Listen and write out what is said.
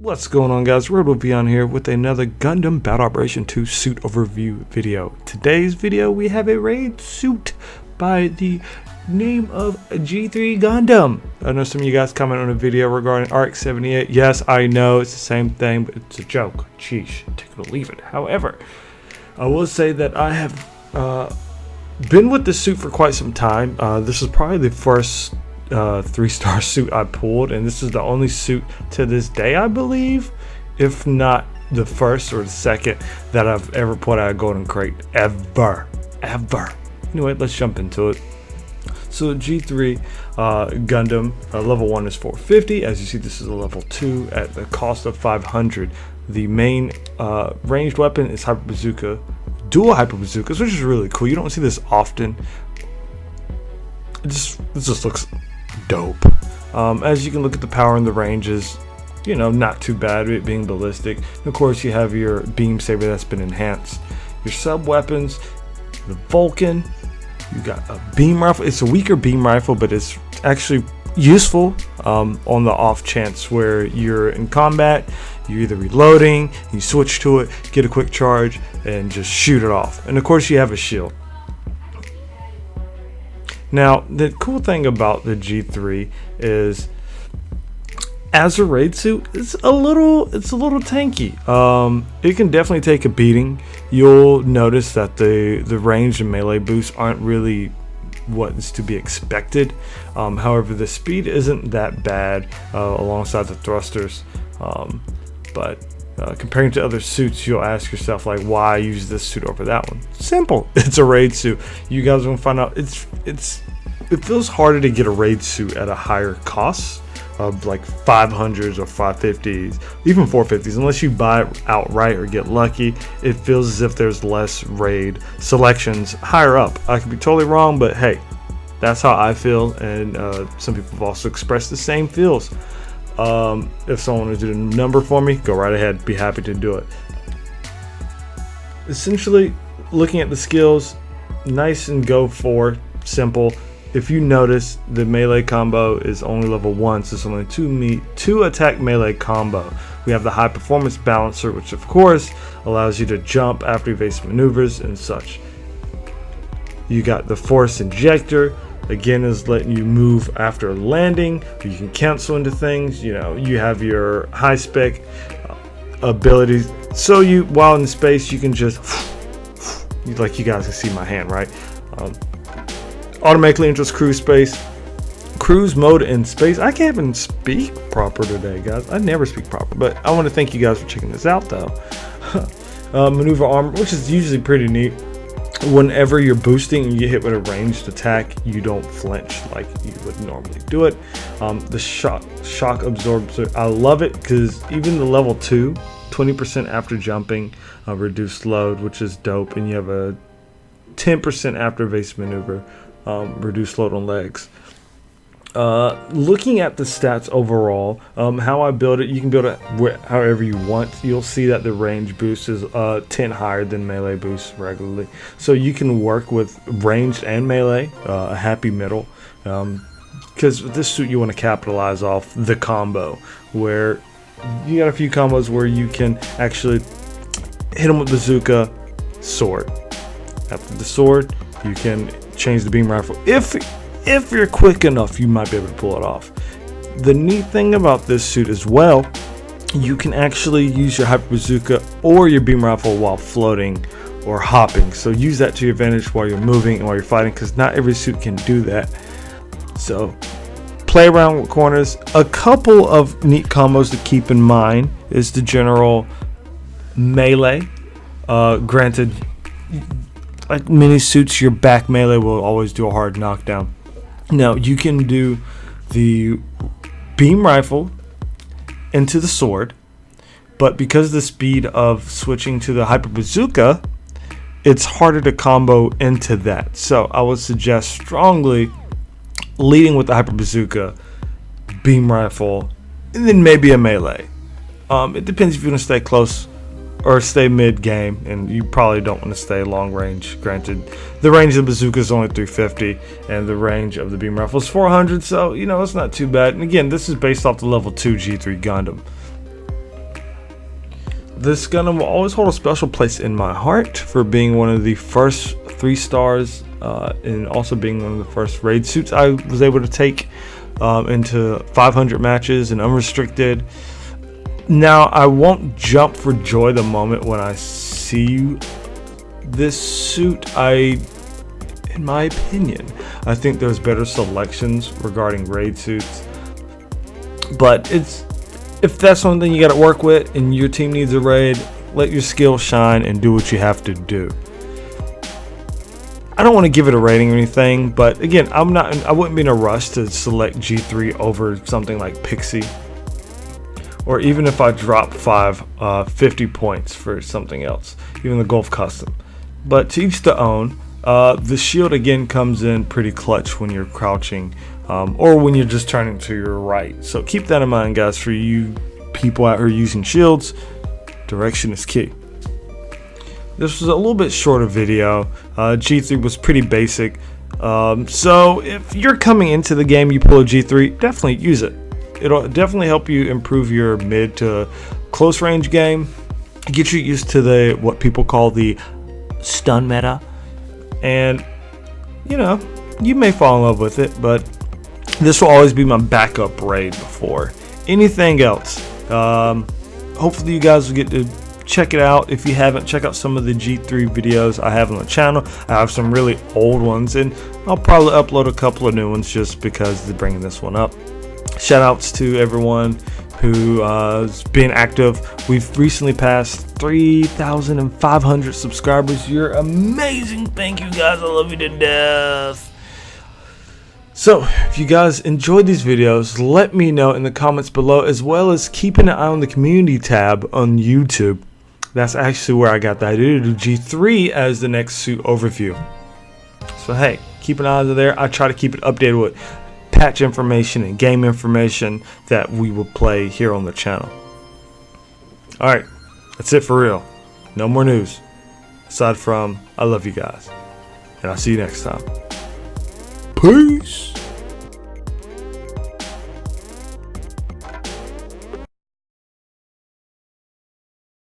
What's going on, guys? RedWolfVion here with another Gundam Battle Operation 2 suit overview video. Today's video we have a raid suit by the name of G-3 Gundam. I know some of you guys comment on a video regarding RX-78. Yes, I know it's the same thing, but it's a joke. Sheesh, take it or leave it. However, I will say that I have been with this suit for quite some time. This is probably the first 3-star suit I pulled, and this is the only suit to this day, I believe, if not the first or the second that I've ever pulled out of Golden Crate ever. Anyway, let's jump into it. So G3 Gundam level 1 is 450. As you see, this is a level 2 at the cost of 500. The main ranged weapon is Hyper Bazooka, dual Hyper Bazookas, which is really cool. You don't see this often. This just looks dope. As you can look at the power and the ranges, you know, not too bad, it being ballistic. And of course, you have your beam saber that's been enhanced, your sub weapons, the Vulcan. You got a beam rifle. It's a weaker beam rifle, but it's actually useful on the off chance where you're in combat. You're either reloading, you switch to it, get a quick charge, and just shoot it off. And of course, you have a shield. Now, the cool thing about the G3 is, as a raid suit, it's a little tanky. It can definitely take a beating. You'll notice that the range and melee boosts aren't really what is to be expected. However, the speed isn't that bad alongside the thrusters. But comparing to other suits, you'll ask yourself, like, why use this suit over that one? Simple. It's a raid suit. You guys will find out it feels harder to get a raid suit at a higher cost of like 500s or 550s, even 450s. Unless you buy it outright or get lucky, it feels as if there's less raid selections higher up. I could be totally wrong, but hey, that's how I feel, and some people have also expressed the same feels. If someone wants to do the number for me, go right ahead, be happy to do it. Essentially, looking at the skills, nice and go for simple. If you notice, the melee combo is only level 1, so it's only two attack melee combo. We have the high performance balancer, which of course allows you to jump after evasive maneuvers and such. You got the force injector, again, is letting you move after landing. You can cancel into things. You know, you have your high spec abilities, so you, while in space, you can just, like you guys can see my hand, right? Automatically enters cruise mode in space. I can't even speak proper today, guys. I never speak proper, but I want to thank you guys for checking this out, though. Maneuver armor, which is usually pretty neat. Whenever you're boosting and you get hit with a ranged attack, you don't flinch like you would normally do it. The shock absorber, I love it because even the level 2, 20% after jumping, reduced load, which is dope, and you have a 10% after evasive maneuver, reduced load on legs. Looking at the stats overall, how I build it, you can build it however you want. You'll see that the range boost is 10 higher than melee boost regularly, so you can work with ranged and melee, a happy middle, because with this suit you want to capitalize off the combo, where you got a few combos where you can actually hit them with bazooka, sword. After the sword, you can change the beam rifle. If you're quick enough, you might be able to pull it off. The neat thing about this suit as well, you can actually use your Hyper Bazooka or your beam rifle while floating or hopping. So use that to your advantage while you're moving and while you're fighting, because not every suit can do that. So play around with corners. A couple of neat combos to keep in mind is the general melee. Granted, like many suits, your back melee will always do a hard knockdown. Now, you can do the beam rifle into the sword, but because of the speed of switching to the Hyper Bazooka, it's harder to combo into that. So I would suggest strongly leading with the Hyper Bazooka, beam rifle, and then maybe a melee. It depends if you want to stay close or stay mid game, and you probably don't want to stay long range. Granted, the range of the bazooka is only 350 and the range of the beam rifle is 400, so you know, it's not too bad. And again, this is based off the level 2 G3 Gundam. this Gundam will always hold a special place in my heart for being one of the first 3 stars and also being one of the first raid suits I was able to take into 500 matches and unrestricted. Now, I won't jump for joy the moment when I see this suit. In my opinion, I think there's better selections regarding raid suits, but if that's something you got to work with and your team needs a raid, let your skill shine and do what you have to do. I don't want to give it a rating or anything, but again, I wouldn't be in a rush to select G3 over something like Pixie, or even if I drop 50 points for something else, even the Golf Custom. But to each their own. The shield again comes in pretty clutch when you're crouching or when you're just turning to your right. So keep that in mind, guys, for you people out here using shields. Direction is key. This was a little bit shorter video. G3 was pretty basic. So if you're coming into the game, you pull a G3, definitely use it. It'll definitely help you improve your mid to close range game. Get you used to what people call the stun meta. And you know, you may fall in love with it, but this will always be my backup raid before anything else. Hopefully you guys will get to check it out. If you haven't, check out some of the G3 videos I have on the channel. I have some really old ones, and I'll probably upload a couple of new ones just because they're bringing this one up. Shout outs to everyone who has been active. We've recently passed 3,500 subscribers. You're amazing. Thank you guys. I love you to death. So if you guys enjoyed these videos, let me know in the comments below, as well as keeping an eye on the community tab on YouTube. That's actually where I got the idea to do G3 as the next suit overview. So hey, keep an eye on there. I try to keep it updated with patch information and game information that we will play here on the channel. Alright, that's it for real. No more news. Aside from, I love you guys. And I'll see you next time. Peace.